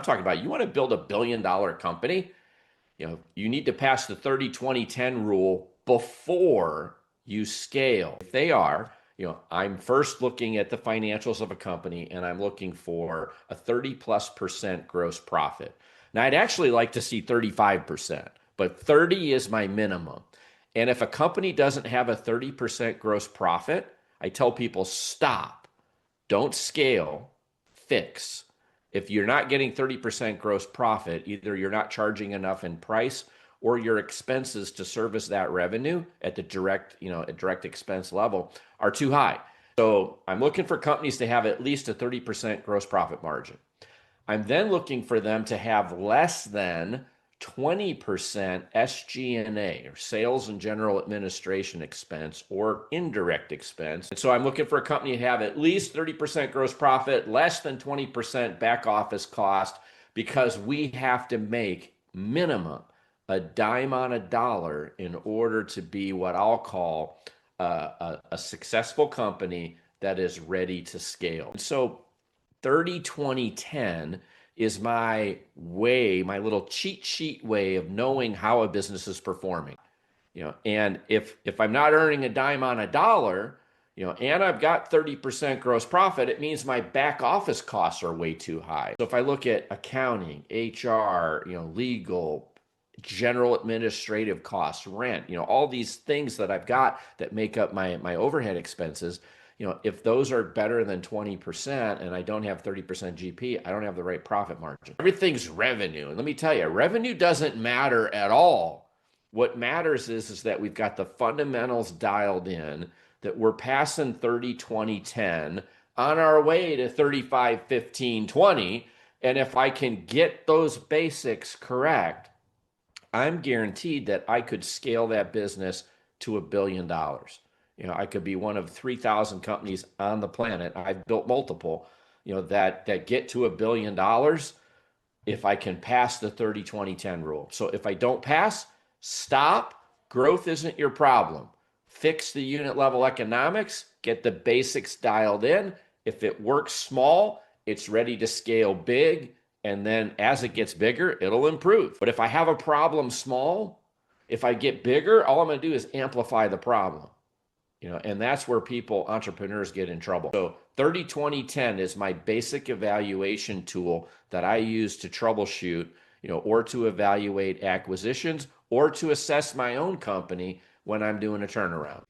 talking about. You want to build $1 billion company, you need to pass the 30-20-10 rule before you scale. If they are, I'm first looking at the financials of a company and I'm looking for a 30+% gross profit. Now, I'd actually like to see 35%, but 30 is my minimum. And if a company doesn't have a 30% gross profit, I tell people stop, don't scale, fix. If you're not getting 30% gross profit, either you're not charging enough in price or your expenses to service that revenue at the direct expense level are too high. So I'm looking for companies to have at least a 30% gross profit margin. I'm then looking for them to have less than 20% SG&A, or sales and general administration expense, or indirect expense. And so I'm looking for a company to have at least 30% gross profit, less than 20% back office cost, because we have to make minimum a dime on a dollar in order to be what I'll call a successful company that is ready to scale. And so 30-20-10 is my way, my little cheat sheet way of knowing how a business is performing. And if I'm not earning a dime on a dollar, and I've got 30% gross profit, it means my back office costs are way too high. So if I look at accounting, HR, legal, general administrative costs, rent, all these things that I've got that make up my overhead expenses, if those are better than 20% and I don't have 30% GP, I don't have the right profit margin. Everything's revenue. And let me tell you, revenue doesn't matter at all. What matters is that we've got the fundamentals dialed in, that we're passing 30-20-10 on our way to 35-15-20. And if I can get those basics correct, I'm guaranteed that I could scale that business to $1 billion. I could be one of 3,000 companies on the planet. I've built multiple, that get to $1 billion if I can pass the 30-20-10 rule. So if I don't pass, stop. Growth isn't your problem. Fix the unit level economics, get the basics dialed in. If it works small, it's ready to scale big. And then as it gets bigger, it'll improve. But if I have a problem small, if I get bigger, all I'm going to do is amplify the problem. And that's where entrepreneurs get in trouble. So 30-20-10 is my basic evaluation tool that I use to troubleshoot, or to evaluate acquisitions or to assess my own company when I'm doing a turnaround.